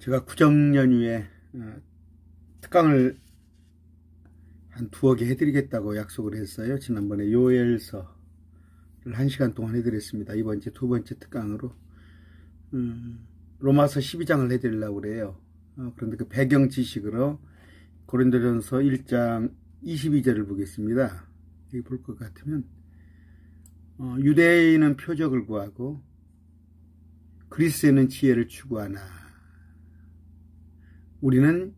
제가 구정 연휴에 특강을 한 2개 해드리겠다고 약속을 했어요. 지난번에 요엘서를 1시간 동안 해드렸습니다. 이번 주 2번째 특강으로 로마서 12장을 해드리려고 그래요. 그런데 그 배경 지식으로 고린도전서 1장 22절을 보겠습니다. 여기 볼 것 같으면 유대인은 표적을 구하고 그리스에는 지혜를 추구하나 우리는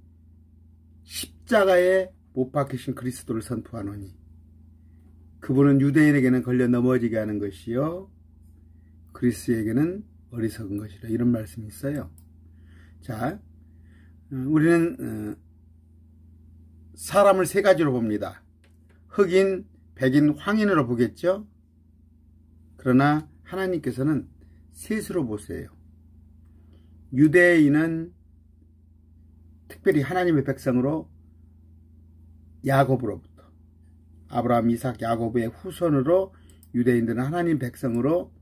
십자가에 못 박히신 그리스도를 선포하노니 그분은 유대인에게는 걸려 넘어지게 하는 것이요 그리스에게는 어리석은 것이라, 이런 말씀이 있어요. 자, 우리는 사람을 3가지로 봅니다. 흑인, 백인, 황인으로 보겠죠. 그러나 하나님께서는 셋으로 보세요. 유대인은 특별히 하나님의 백성으로 야곱으로부터, 아브라함, 이삭, 야곱의 후손으로 유대인들은 하나님 백성으로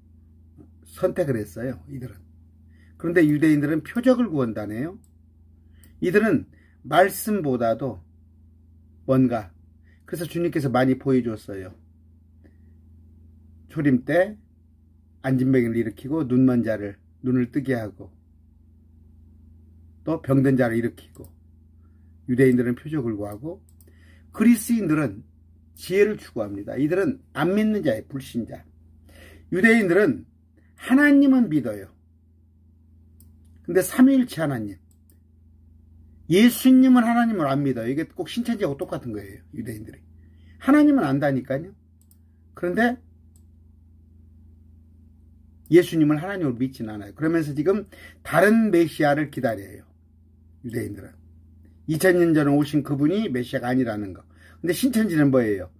선택을 했어요. 이들은. 그런데 유대인들은 표적을 구한다네요. 이들은 말씀보다도 뭔가, 그래서 주님께서 많이 보여줬어요. 초림 때 안진뱅이를 일으키고 눈먼 자를 눈을 뜨게 하고 또 병든 자를 일으키고, 유대인들은 표적을 구하고 그리스인들은 지혜를 추구합니다. 이들은 안 믿는 자예요. 불신자. 유대인들은 하나님은 믿어요. 근데 삼위일체 하나님, 예수님은 하나님을 안 믿어요. 이게 꼭 신천지하고 똑같은 거예요. 유대인들이 하나님은 안다니까요. 그런데 예수님을 하나님으로 믿지는 않아요. 그러면서 지금 다른 메시아를 기다려요. 유대인들은 2000년 전에 오신 그분이 메시아가 아니라는 거. 근데 신천지는 뭐예요?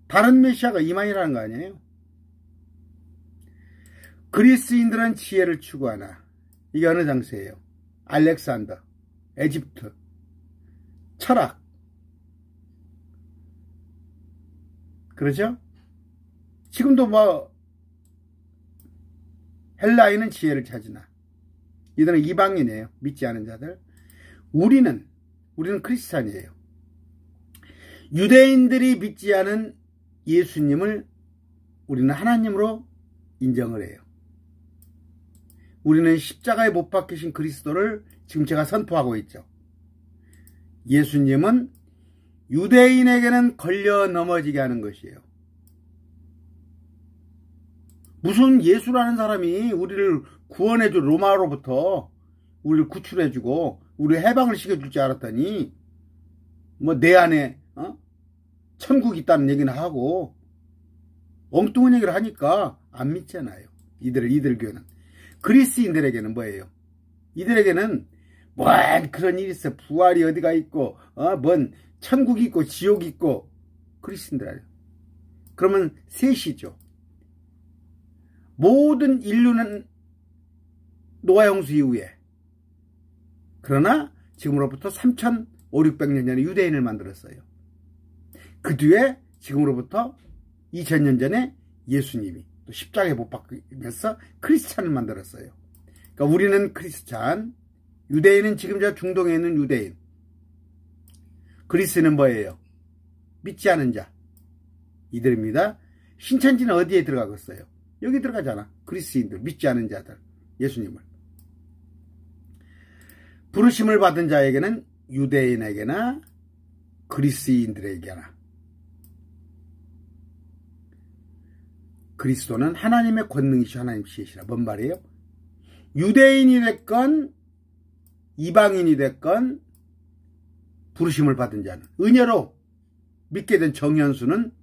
다른 메시아가 이만이라는 거 아니에요? 그리스인들은 지혜를 추구하나, 이게 어느 장세예요? 알렉산더, 에집트, 철학, 그러죠? 지금도 뭐 헬라인은 지혜를 찾으나, 이들은 이방인이에요. 믿지 않은 자들. 우리는 크리스찬이에요. 유대인들이 믿지 않은 예수님을 우리는 하나님으로 인정을 해요. 우리는 십자가에 못 박히신 그리스도를 지금 제가 선포하고 있죠. 예수님은 유대인에게는 걸려 넘어지게 하는 것이에요. 무슨 예수라는 사람이 우리를 구원해줄, 로마로부터 우리를 구출해주고 우리 해방을 시켜줄 줄 알았더니 뭐 내 안에 천국이 있다는 얘기는 하고 엉뚱한 얘기를 하니까 안 믿잖아요. 이들 교회는. 그리스인들에게는 뭐예요? 이들에게는 뭔 그런 일이 있어. 부활이 어디가 있고 뭔 천국이 있고 지옥이 있고. 그리스인들. 그러면 셋이죠. 모든 인류는 노아 홍수 이후에, 그러나 지금으로부터 3,500~600년 전에 유대인을 만들었어요. 그 뒤에 지금으로부터 2000년 전에 예수님이 또 십자가에 못 박히면서 크리스찬을 만들었어요. 그러니까 우리는 크리스찬, 유대인은 지금 저 중동에 있는 유대인, 그리스는 뭐예요? 믿지 않은 자, 이들입니다. 신천지는 어디에 들어가겠어요? 여기 들어가잖아. 그리스인들, 믿지 않은 자들, 예수님을. 부르심을 받은 자에게는 유대인에게나 그리스인들에게나 그리스도는 하나님의 권능이시오, 하나님 지혜시라. 뭔 말이에요? 유대인이 됐건 이방인이 됐건 부르심을 받은 자는, 은혜로 믿게 된 정현수는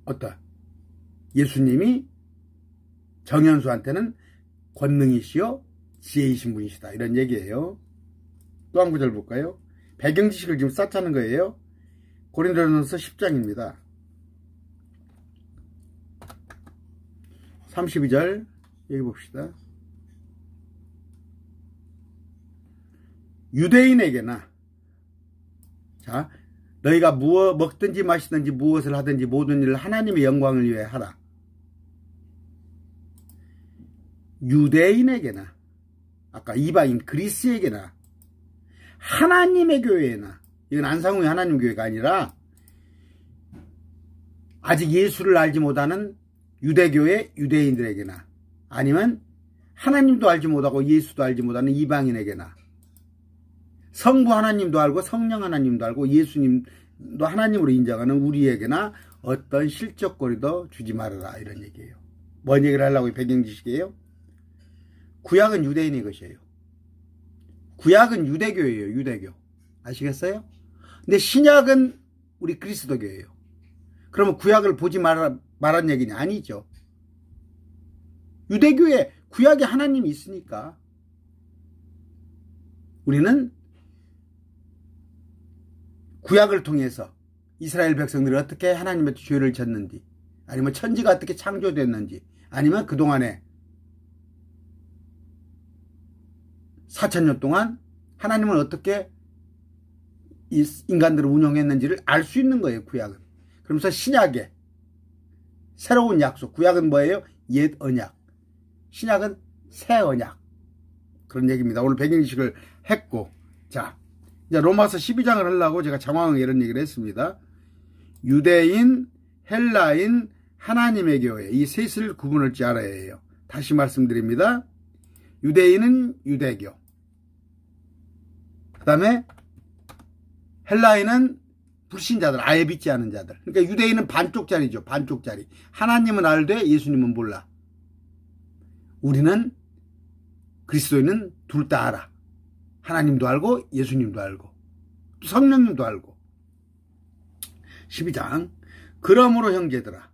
어떠? 예수님이 정현수한테는 권능이시오 지혜이신 분이시다, 이런 얘기예요. 또 한 구절 볼까요? 배경 지식을 지금 쌓자는 거예요. 고린도전서 10장입니다. 32절 여기 봅시다. 유대인에게나, 자, 너희가 먹든지 마시든지 무엇을 하든지 모든 일을 하나님의 영광을 위해 하라. 유대인에게나 아까 이방인 그리스에게나 하나님의 교회에나, 이건 안상우의 하나님 교회가 아니라 아직 예수를 알지 못하는 유대교의 유대인들에게나, 아니면 하나님도 알지 못하고 예수도 알지 못하는 이방인에게나, 성부 하나님도 알고 성령 하나님도 알고 예수님도 하나님으로 인정하는 우리에게나 어떤 실적거리도 주지 말아라, 이런 얘기예요. 뭔 얘기를 하려고 배경지식이에요? 구약은 유대인의 것이에요. 구약은 유대교예요. 유대교. 아시겠어요? 근데 신약은 우리 그리스도교예요. 그러면 구약을 보지 말란 얘기는 아니죠. 유대교에 구약에 하나님이 있으니까 우리는 구약을 통해서 이스라엘 백성들이 어떻게 하나님의 죄를 졌는지, 아니면 천지가 어떻게 창조됐는지, 아니면 그동안에 4,000년 동안 하나님은 어떻게 이 인간들을 운영했는지를 알 수 있는 거예요, 구약은. 그러면서 신약에 새로운 약속, 구약은 뭐예요? 옛 언약, 신약은 새 언약, 그런 얘기입니다. 오늘 백인식을 했고, 자, 이제 로마서 12장을 하려고 제가 장황하게 이런 얘기를 했습니다. 유대인, 헬라인, 하나님의 교회, 이 셋을 구분할 줄 알아야 해요. 다시 말씀드립니다. 유대인은 유대교, 그 다음에 헬라인은 불신자들, 아예 믿지 않은 자들. 그러니까 유대인은 반쪽짜리죠. 반쪽짜리. 하나님은 알되 예수님은 몰라. 우리는, 그리스도인은 둘 다 알아. 하나님도 알고 예수님도 알고 또 성령님도 알고. 12장. 그러므로 형제들아,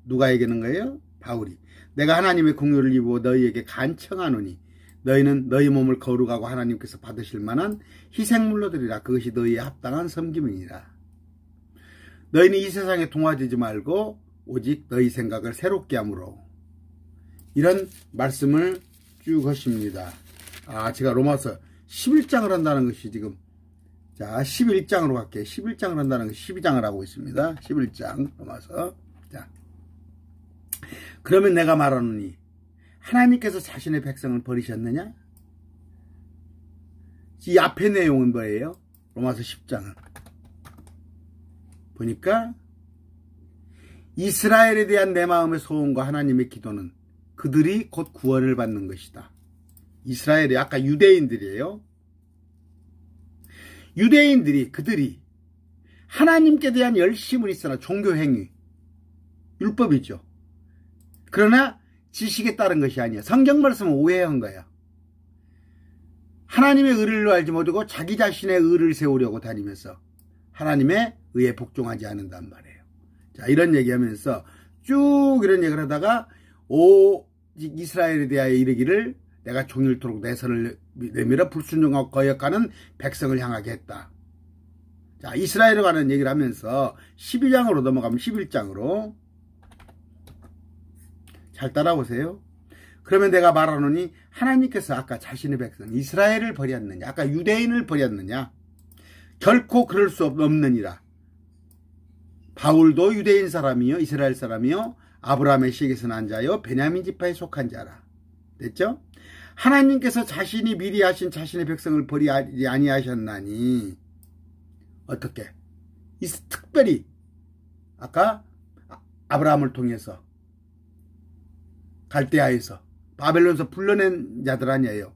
누가 얘기하는 거예요? 바울이. 내가 하나님의 긍휼을 입어 너희에게 간청하노니 너희는 너희 몸을 거룩하고 하나님께서 받으실 만한 희생물로 드리라. 그것이 너희의 합당한 섬김이니라. 너희는 이 세상에 동화되지 말고 오직 너희 생각을 새롭게 함으로. 이런 말씀을 쭉 하십니다. 제가 로마서 11장을 한다는 것이 지금, 자, 11장으로 갈게요. 11장을 한다는 것이 12장을 하고 있습니다. 11장 로마서. 자, 그러면 내가 말하노니 하나님께서 자신의 백성을 버리셨느냐? 이 앞의 내용은 뭐예요? 로마서 10장은 보니까 이스라엘에 대한 내 마음의 소원과 하나님의 기도는 그들이 곧 구원을 받는 것이다. 이스라엘이 아까 유대인들이에요. 유대인들이, 그들이 하나님께 대한 열심은 있으나 종교행위, 율법이죠. 그러나 지식에 따른 것이 아니야. 성경 말씀은 오해한 거야. 하나님의 의를 알지 못하고 자기 자신의 의를 세우려고 다니면서 하나님의 의에 복종하지 않는단 말이에요. 자, 이런 얘기하면서 쭉 이런 얘기를 하다가 오직 이스라엘에 대하여 이르기를 내가 종일토록 내 손을 내밀어 불순종하고 거역하는 백성을 향하게 했다. 자, 이스라엘에 관한 얘기를 하면서 12장으로 넘어가면 11장으로 잘 따라오세요. 그러면 내가 말하노니 하나님께서 아까 자신의 백성 이스라엘을 버렸느냐, 아까 유대인을 버렸느냐? 결코 그럴 수 없느니라. 바울도 유대인 사람이요 이스라엘 사람이요 아브라함의 씨에게서 난 자요 베냐민 지파에 속한 자라. 됐죠? 하나님께서 자신이 미리 하신 자신의 백성을 버리지 아니하셨나니 어떻게? 특별히 아까 아브라함을 통해서 갈대아에서 바벨론에서 불러낸 자들 아니에요.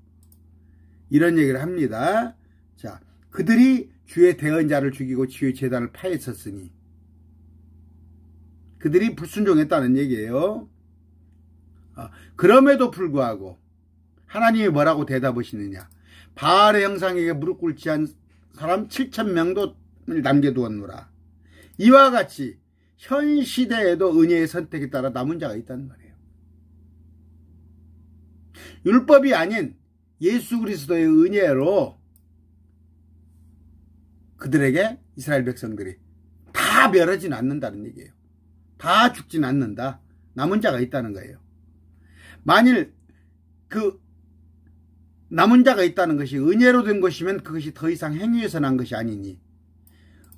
이런 얘기를 합니다. 자, 그들이 주의 대언자를 죽이고 주의 제단을 파헤쳤으니 그들이 불순종했다는 얘기예요. 그럼에도 불구하고 하나님이 뭐라고 대답하시느냐? 바알의 형상에게 무릎 꿇지 한 사람 7,000명도 남겨두었노라. 이와 같이 현 시대에도 은혜의 선택에 따라 남은 자가 있다는 말이에요. 율법이 아닌 예수 그리스도의 은혜로 그들에게 이스라엘 백성들이 다 멸하진 않는다는 얘기예요. 다 죽진 않는다. 남은 자가 있다는 거예요. 만일 그 남은 자가 있다는 것이 은혜로 된 것이면 그것이 더 이상 행위에서 난 것이 아니니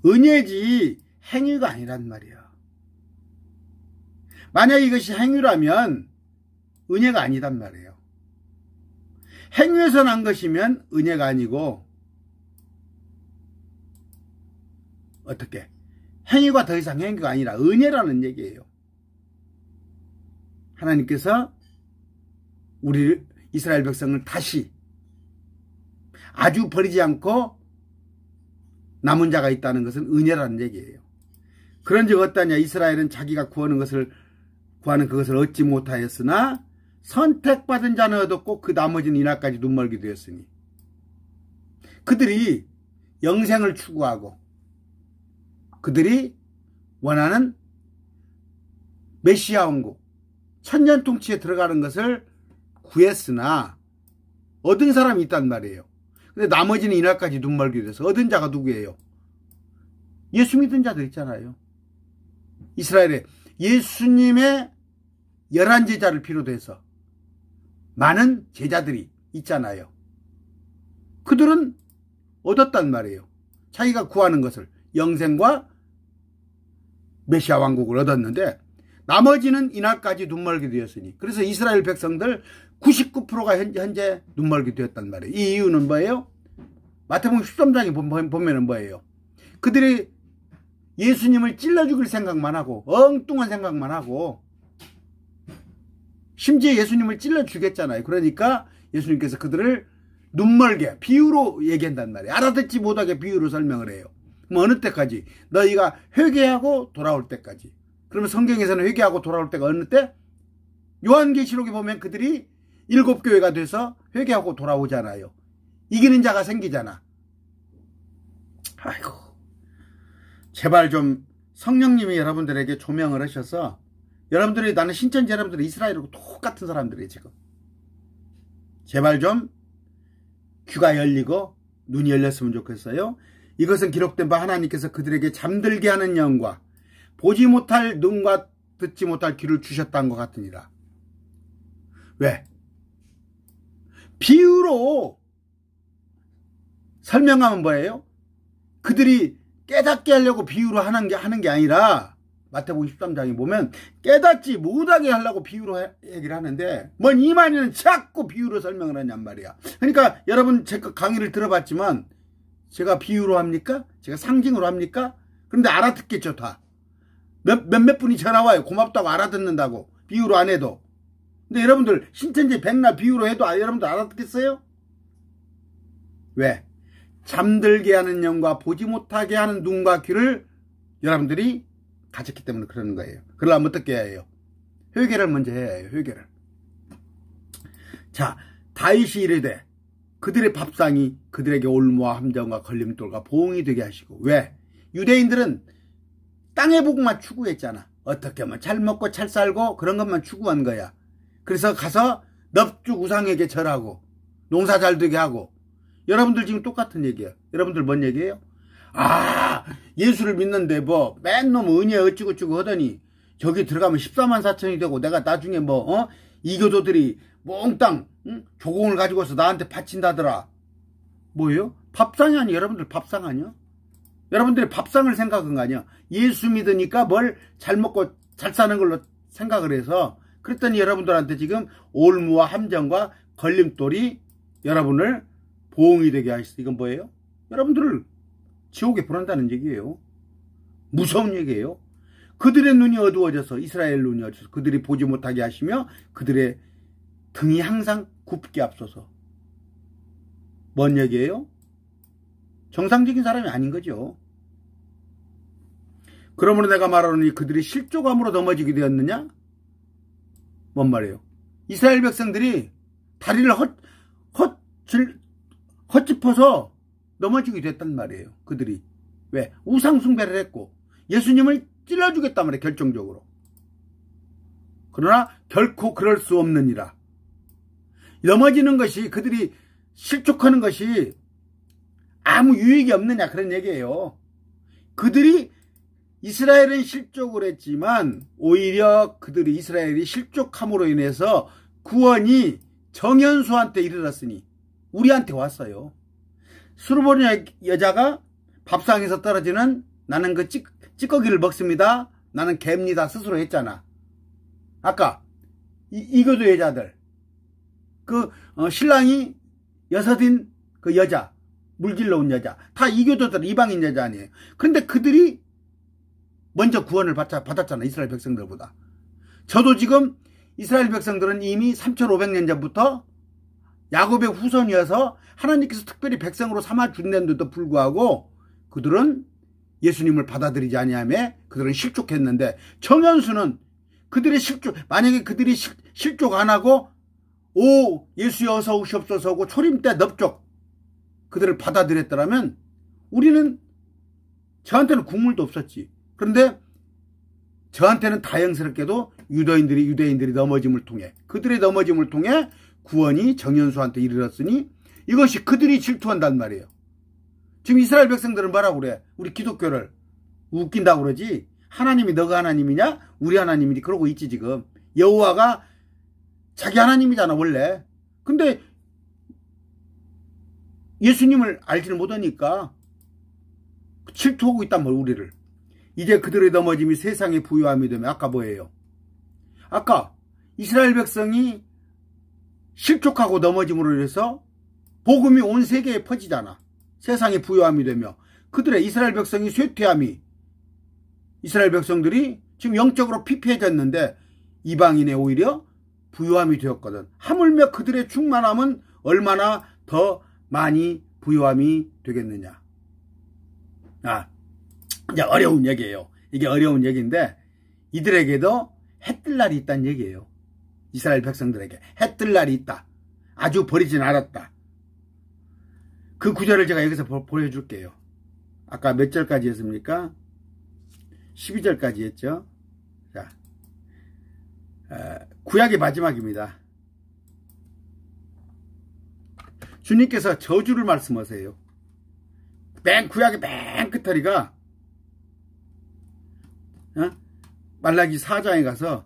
은혜지 행위가 아니란 말이야. 만약 이것이 행위라면 은혜가 아니단 말이에요. 행위에서 난 것이면 은혜가 아니고 어떻게? 행위가 더 이상 행위가 아니라 은혜라는 얘기예요. 하나님께서 우리 이스라엘 백성을 다시 아주 버리지 않고 남은 자가 있다는 것은 은혜라는 얘기예요. 그런 적 어떠냐? 이스라엘은 자기가 구하는 그것을 얻지 못하였으나 선택받은 자는 얻었고 그 나머지는 이날까지 눈멀게 되었으니, 그들이 영생을 추구하고 그들이 원하는 메시아 왕국 천년 통치에 들어가는 것을 구했으나 얻은 사람이 있단 말이에요. 근데 나머지는 이날까지 눈멀게 돼서 얻은 자가 누구예요? 예수 믿은 자들 있잖아요. 이스라엘에 예수님의 11제자를 비롯해서 많은 제자들이 있잖아요. 그들은 얻었단 말이에요. 자기가 구하는 것을, 영생과 메시아 왕국을 얻었는데 나머지는 이날까지 눈멀게 되었으니, 그래서 이스라엘 백성들 99%가 현재 눈멀게 되었단 말이에요. 이 이유는 뭐예요? 마태복음 13장에 보면은 뭐예요? 그들이 예수님을 찔러 죽일 생각만 하고 엉뚱한 생각만 하고, 심지어 예수님을 찔러 죽였잖아요. 그러니까 예수님께서 그들을 눈멀게 비유로 얘기한단 말이에요. 알아듣지 못하게 비유로 설명을 해요. 뭐 어느 때까지? 너희가 회개하고 돌아올 때까지. 그러면 성경에서는 회개하고 돌아올 때가 어느 때? 요한계시록에 보면 그들이 7교회가 돼서 회개하고 돌아오잖아요. 이기는 자가 생기잖아. 아이고, 제발 좀 성령님이 여러분들에게 조명을 하셔서, 여러분들이, 나는 신천지 여러분들이 이스라엘하고 똑같은 사람들이에요 지금. 제발 좀 귀가 열리고 눈이 열렸으면 좋겠어요. 이것은 기록된 바 하나님께서 그들에게 잠들게 하는 영과 보지 못할 눈과 듣지 못할 귀를 주셨다는 것 같으니라. 왜? 비유로 설명하면 뭐예요? 그들이 깨닫게 하려고 비유로 하는 게 아니라, 마태복음 13장에 보면 깨닫지 못하게 하려고 비유로 얘기를 하는데, 뭔 이만희는 자꾸 비유로 설명을 하냔 말이야. 그러니까 여러분 제 강의를 들어봤지만 제가 비유로 합니까? 제가 상징으로 합니까? 그런데 알아듣겠죠 다. 몇몇 분이 전화 와요. 고맙다고, 알아듣는다고. 비유로 안 해도. 근데 여러분들 신천지 백날 비유로 해도 여러분들 알아듣겠어요? 왜? 잠들게 하는 영과 보지 못하게 하는 눈과 귀를 여러분들이 가졌기 때문에 그러는 거예요. 그러려면 어떻게 해야 해요? 회개를 먼저 해야 해요. 회개를. 자, 다윗이 이르되 그들의 밥상이 그들에게 올무와 함정과 걸림돌과 보응이 되게 하시고. 왜? 유대인들은 땅의 복만 추구했잖아. 어떻게 하면 잘 먹고 잘 살고 그런 것만 추구한 거야. 그래서 가서 넙죽 우상에게 절하고 농사 잘 되게 하고. 여러분들 지금 똑같은 얘기예요. 여러분들 뭔 얘기예요? 아, 예수를 믿는데 뭐 맨놈 은혜 어찌고저찌고 하더니 저기 들어가면 14만 4천이 되고, 내가 나중에 이교도들이 몽땅 조공을 가지고서 나한테 바친다더라. 뭐예요? 밥상이 아니야. 여러분들 밥상 아니야? 여러분들이 밥상을 생각한 거 아니야? 예수 믿으니까 뭘 잘 먹고 잘 사는 걸로 생각을 해서, 그랬더니 여러분들한테 지금 올무와 함정과 걸림돌이 여러분을 보응이 되게 하시어. 이건 뭐예요? 여러분들을 지옥에 보낸다는 얘기예요. 무서운 얘기예요. 그들의 눈이 어두워져서, 이스라엘 눈이 어두워져서 그들이 보지 못하게 하시며 그들의 등이 항상 굽게 앞서서. 뭔 얘기예요? 정상적인 사람이 아닌 거죠. 그러므로 내가 말하노니 그들이 실족함으로 넘어지게 되었느냐? 뭔 말이에요? 이스라엘 백성들이 다리를 헛짚어서 넘어지게 됐단 말이에요. 그들이. 왜? 우상 숭배를 했고 예수님을 찔러주겠단 말이에요. 결정적으로. 그러나 결코 그럴 수 없느니라. 넘어지는 것이, 그들이 실족하는 것이 아무 유익이 없느냐, 그런 얘기예요. 그들이, 이스라엘은 실족을 했지만 오히려 그들이, 이스라엘이 실족함으로 인해서 구원이 정현수한테 이르렀으니 우리한테 왔어요. 수르보니 여자가 밥상에서 떨어지는, 나는 그 찌꺼기를 먹습니다, 나는 개입니다 스스로 했잖아. 아까 이교도 여자들 신랑이 여섯인 그 여자, 물질러 온 여자, 다 이교도들, 이방인 여자 아니에요. 그런데 그들이 먼저 구원을 받았잖아, 이스라엘 백성들보다. 저도 지금 이스라엘 백성들은 이미 3500년 전부터 야곱의 후손이어서 하나님께서 특별히 백성으로 삼아준데도 불구하고 그들은 예수님을 받아들이지 아니하며 그들은 실족했는데, 정현수는 그들의 만약에 그들이 실족 안 하고 오 예수여 어서 오시옵소서 하고 초림 때 넙죽 그들을 받아들였더라면 우리는, 저한테는 국물도 없었지. 그런데 저한테는 다행스럽게도 유대인들이 넘어짐을 통해, 그들의 넘어짐을 통해 구원이 정현수한테 이르렀으니 이것이 그들이 질투한단 말이에요. 지금 이스라엘 백성들은 뭐라고 그래? 우리 기독교를 웃긴다고 그러지. 하나님이 너가 하나님이냐? 우리 하나님이니 그러고 있지 지금. 여호와가 자기 하나님이잖아 원래. 근데 예수님을 알지를 못하니까 질투하고 있단 말이야 우리를. 이제 그들의 넘어짐이 세상의 부요함이 되면, 아까 뭐예요? 아까 이스라엘 백성이 실족하고 넘어짐으로 인해서 복음이 온 세계에 퍼지잖아. 세상의 부요함이 되며 그들의 이스라엘 백성이 쇠퇴함이, 이스라엘 백성들이 지금 영적으로 피폐해졌는데 이방인의 오히려 부요함이 되었거든. 하물며 그들의 충만함은 얼마나 더 많이 부요함이 되겠느냐. 이제 어려운 얘기예요. 이게 어려운 얘기인데 이들에게도 해뜰 날이 있다는 얘기예요. 이스라엘 백성들에게 해뜰 날이 있다. 아주 버리진 않았다. 그 구절을 제가 여기서 보여줄게요. 아까 몇 절까지 했습니까? 12절까지 했죠. 자, 구약의 마지막입니다. 주님께서 저주를 말씀하세요. 구약의 맨 끝허리가 말라기 4장에 가서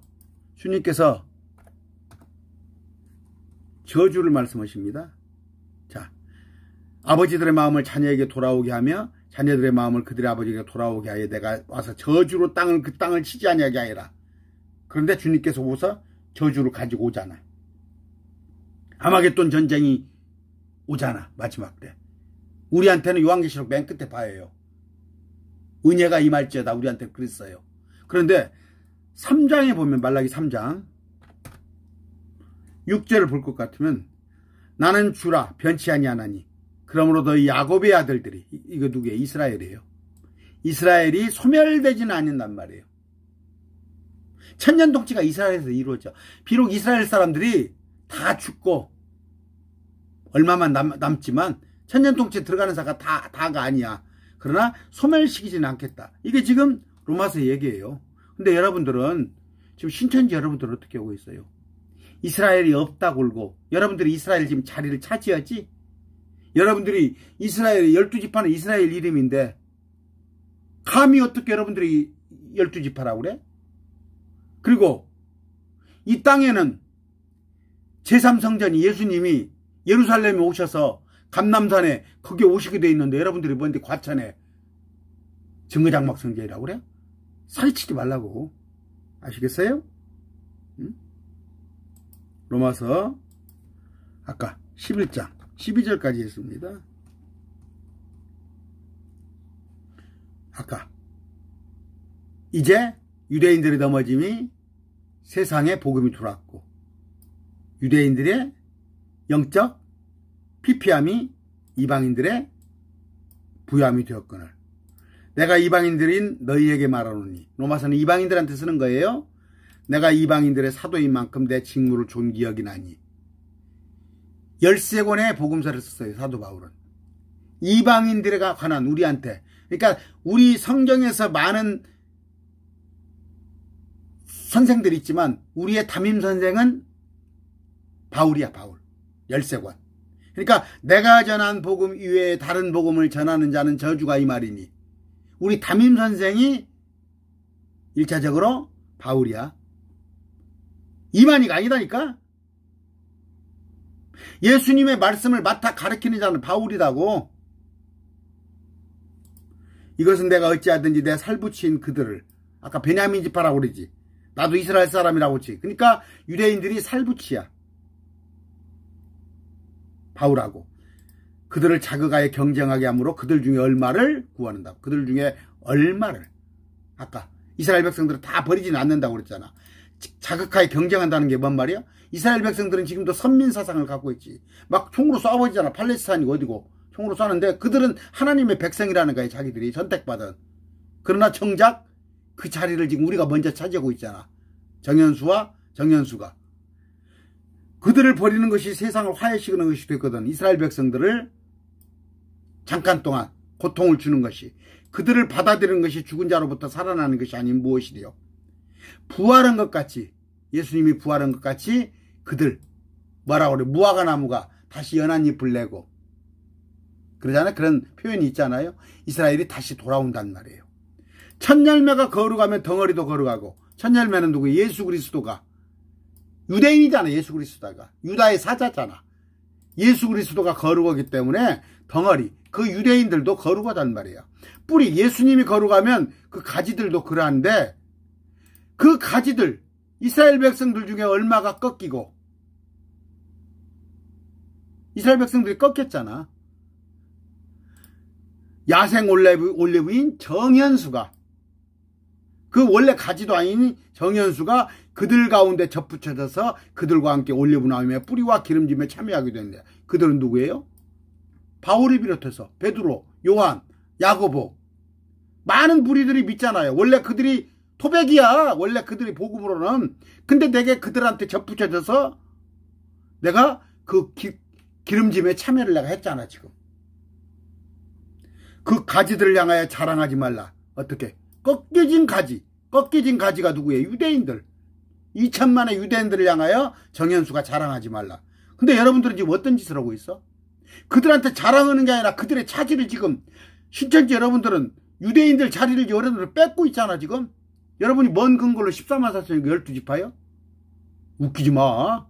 주님께서 저주를 말씀하십니다. 자, 아버지들의 마음을 자녀에게 돌아오게 하며 자녀들의 마음을 그들의 아버지에게 돌아오게 하여 내가 와서 저주로 그 땅을 치지 아니하게 하리라. 그런데 주님께서 오서 저주를 가지고 오잖아. 아마겟돈 전쟁이 오잖아. 마지막 때. 우리한테는 요한계시록 맨 끝에 봐요. 은혜가 임할지어다 우리한테 그랬어요. 그런데 3장에 보면, 말라기 3장 6절을 볼 것 같으면, 나는 주라 변치 아니하나니 그러므로 너희 야곱의 아들들이, 이거 누구예요? 이스라엘이에요. 이스라엘이 소멸되지는 않는단 말이에요. 천년통치가 이스라엘에서 이루어져. 비록 이스라엘 사람들이 다 죽고 얼마만 남지만 천년통치에 들어가는 자가 다가 아니야. 그러나 소멸시키지는 않겠다. 이게 지금 로마서 얘기예요. 근데 여러분들은 지금 신천지 여러분들은 어떻게 하고 있어요? 이스라엘이 없다고 울고, 여러분들이 이스라엘 지금 자리를 차지하지? 여러분들이 이스라엘의 12지파는 이스라엘 이름인데 감히 어떻게 여러분들이 12지파라고 그래? 그리고 이 땅에는 제3성전이 예수님이 예루살렘에 오셔서 감람산에 거기에 오시게 돼 있는데 여러분들이 뭔데 과천에 증거장막 성전이라고 그래? 사기치지 말라고. 아시겠어요? 응? 로마서 아까 11장 12절까지 했습니다. 아까 이제 유대인들의 넘어짐이 세상에 복음이 들어왔고 유대인들의 영적 피폐함이 이방인들의 부요함이 되었거늘 내가 이방인들인 너희에게 말하노니, 로마서는 이방인들한테 쓰는 거예요. 내가 이방인들의 사도인 만큼 내 직무를 존귀 여기나니. 13권의 복음서를 썼어요. 사도 바울은 이방인들에 관한 우리한테. 그러니까 우리 성경에서 많은 선생들이 있지만 우리의 담임 선생은 바울이야. 바울. 13권. 그러니까 내가 전한 복음 이외에 다른 복음을 전하는 자는 저주가 이 말이니, 우리 담임 선생이 1차적으로 바울이야. 이만희가 아니다니까. 예수님의 말씀을 맡아 가르치는 자는 바울이라고. 이것은 내가 어찌하든지 내 살붙인 그들을, 아까 베냐민 지파라고 그러지. 나도 이스라엘 사람이라고 그러지. 그러니까 유대인들이 살붙이야. 바울하고 그들을 자극하여 경쟁하게 함으로 그들 중에 얼마를 구원한다. 그들 중에 얼마를. 아까 이스라엘 백성들은 다 버리지는 않는다고 그랬잖아. 자극하여 경쟁한다는 게 뭔 말이야? 이스라엘 백성들은 지금도 선민 사상을 갖고 있지. 막 총으로 쏴버리잖아. 팔레스타인이 어디고 총으로 쏘는데 그들은 하나님의 백성이라는 거야. 자기들이 선택받은. 그러나 정작 그 자리를 지금 우리가 먼저 차지하고 있잖아. 정현수가 그들을 버리는 것이 세상을 화해시키는 것이 됐거든. 이스라엘 백성들을 잠깐 동안 고통을 주는 것이, 그들을 받아들이는 것이 죽은 자로부터 살아나는 것이 아닌 무엇이리요. 부활한 것 같이, 예수님이 부활한 것 같이 그들 뭐라고 그래, 무화과 나무가 다시 연한 잎을 내고 그러잖아요. 그런 표현이 있잖아요. 이스라엘이 다시 돌아온단 말이에요. 첫 열매가 거룩하면 덩어리도 거룩하고, 첫 열매는 누구? 예수 그리스도가 유대인이잖아. 예수 그리스도가 유다의 사자잖아. 예수 그리스도가 거룩하기 때문에 덩어리, 그 유대인들도 거룩하단 말이에요. 뿌리, 예수님이 거룩하면 그 가지들도 그러한데, 그 가지들, 이스라엘 백성들 중에 얼마가 꺾이고, 이스라엘 백성들이 꺾였잖아. 야생 올리브인 정현수가, 그 원래 가지도 아닌 정현수가 그들 가운데 접붙여져서 그들과 함께 올리브나무의 뿌리와 기름짐에 참여하게 되는데, 그들은 누구예요? 바울이 비롯해서 베드로, 요한, 야고보, 많은 무리들이 믿잖아요. 원래 그들이 토백이야. 원래 그들이 복음으로는. 근데 내게 그들한테 접붙여져서 내가 그 기름짐에 참여를 내가 했잖아. 지금 그 가지들을 향하여 자랑하지 말라. 어떻게? 꺾여진 가지가 누구예요? 유대인들. 2천만의 유대인들을 향하여 정현수가 자랑하지 말라. 근데 여러분들은 지금 어떤 짓을 하고 있어? 그들한테 자랑하는 게 아니라 그들의 차지를 지금, 신천지 여러분들은 유대인들 자리를 여러분들 뺏고 있잖아. 지금 여러분이 뭔 근거로 14만 4천이고 12지파요? 웃기지 마.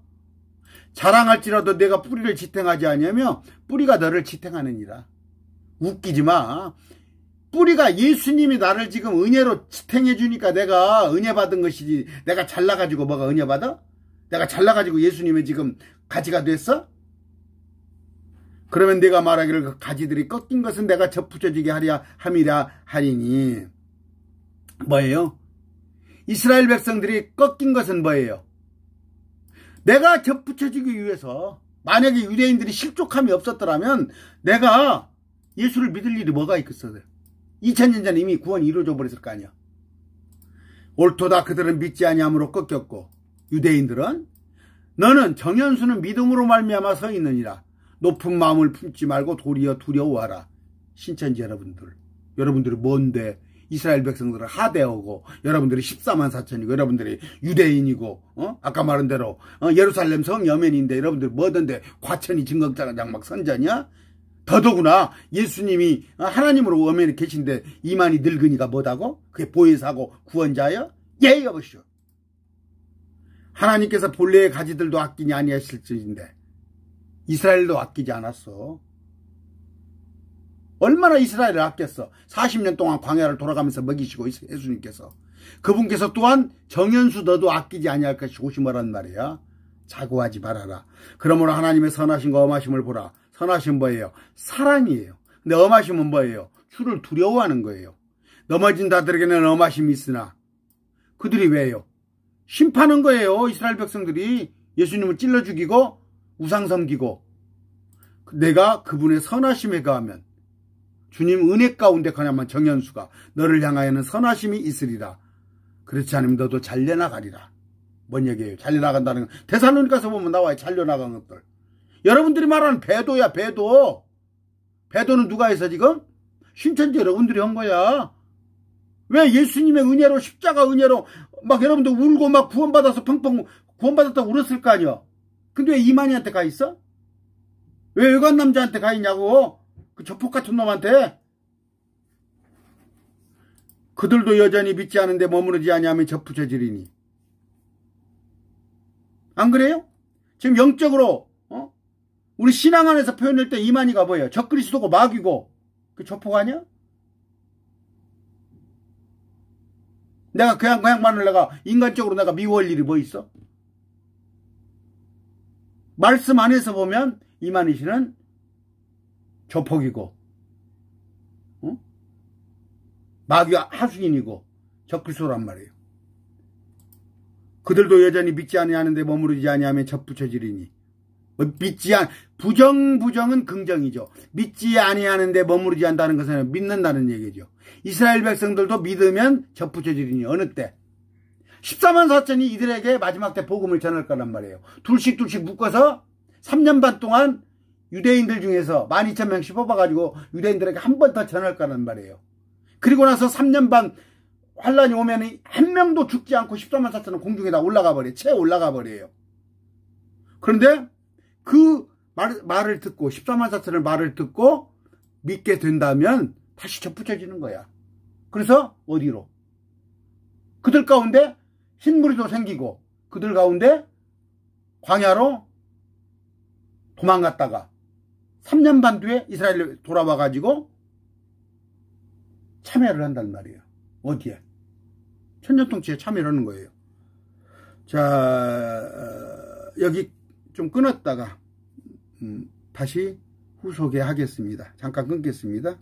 자랑할지라도 내가 뿌리를 지탱하지 않으며 뿌리가 너를 지탱하느니라. 웃기지 마. 뿌리가 예수님이 나를 지금 은혜로 지탱해 주니까 내가 은혜 받은 것이지, 내가 잘나가지고 뭐가 은혜 받아? 내가 잘나가지고 예수님의 지금 가지가 됐어? 그러면 내가 말하기를 그 가지들이 꺾인 것은 내가 접붙여지게 함이라 하리니, 뭐예요? 이스라엘 백성들이 꺾인 것은 뭐예요? 내가 접붙여지기 위해서, 만약에 유대인들이 실족함이 없었더라면 내가 예수를 믿을 일이 뭐가 있겠어요? 2000년 전에 이미 구원이 이루어져 버렸을 거 아니야. 옳도다 그들은 믿지 아니함으로 꺾였고, 유대인들은 너는 정현수는 믿음으로 말미암아 서 있느니라. 높은 마음을 품지 말고 도리어 두려워하라. 신천지 여러분들이 뭔데? 이스라엘 백성들을 하대하고, 여러분들이 14만 4천이고, 여러분들이 유대인이고, 아까 말한 대로 예루살렘 성 여면인데 여러분들이 뭐던데 과천이 증거장 막 선자냐? 더더구나 예수님이 하나님으로 오면에 계신데 이만희 늙은이가 뭐다고? 그게 보혜사고 구원자여? 예, 여보시오. 하나님께서 본래의 가지들도 아끼지 아니하실지인데 이스라엘도 아끼지 않았어. 얼마나 이스라엘을 아꼈어. 40년 동안 광야를 돌아가면서 먹이시고 예수님께서. 그분께서 또한 정현수 너도 아끼지 아니할 것이 오시머란 말이야. 자고하지 말아라. 그러므로 하나님의 선하심과 엄하심을 보라. 선하심 뭐예요? 사랑이에요. 근데 엄하심은 뭐예요? 주를 두려워하는 거예요. 넘어진 자들에게는 엄하심이 있으나 그들이 왜요? 심판한 거예요. 이스라엘 백성들이 예수님을 찔러 죽이고 우상 섬기고, 내가 그분의 선하심에 가하면, 주님 은혜 가운데 가냐면 정현수가 너를 향하여는 선하심이 있으리라. 그렇지 않으면 너도 잘려나가리라. 뭔 얘기예요? 잘려나간다는 건 데살로니가서 보면 나와요. 잘려나간 것들. 여러분들이 말하는 배도야. 배도는 누가 해서 지금? 신천지 여러분들이 한 거야. 왜 예수님의 은혜로, 십자가 은혜로 막 여러분들 울고 막 구원받아서 펑펑 구원받았다고 울었을 거 아니야. 근데 왜 이만희한테 가 있어? 왜 외관 남자한테 가 있냐고? 그 조폭 같은 놈한테. 그들도 여전히 믿지 않은데 머무르지 아니하면 접붙여지리니. 안 그래요? 지금 영적으로 우리 신앙 안에서 표현할 때 이만희가 뭐예요? 적그리스도고 마귀고 그 조폭 아니야? 내가 그 양반을 내가 인간적으로 내가 미워할 일이 뭐 있어? 말씀 안에서 보면 이만희 씨는 조폭이고 마귀 하수인이고 적그리스도란 말이에요. 그들도 여전히 믿지 아니하는데 머무르지 아니하면 접붙여지리니. 부정은 긍정이죠. 믿지 아니하는데 머무르지 않는다는 것은 믿는다는 얘기죠. 이스라엘 백성들도 믿으면 접붙여지리니. 어느 때? 14만 4천이 이들에게 마지막 때 복음을 전할 거란 말이에요. 둘씩 묶어서 3년 반 동안 유대인들 중에서 12,000명씩 뽑아가지고 유대인들에게 한 번 더 전할 거란 말이에요. 그리고 나서 3년 반 환란이 오면 한 명도 죽지 않고 14만 4천은 공중에다 올라가 버려요. 채 올라가 버려요. 그런데 그 말을 듣고 14만 4천을 말을 듣고 믿게 된다면 다시 접붙여지는 거야. 그래서 어디로? 그들 가운데 흰무리도 생기고 그들 가운데 광야로 도망갔다가 3년 반 뒤에 이스라엘에 돌아와가지고 참여를 한단 말이에요. 어디에? 천년통치에 참여를 하는 거예요. 자, 여기 좀 끊었다가 다시 후속에 하겠습니다. 잠깐 끊겠습니다.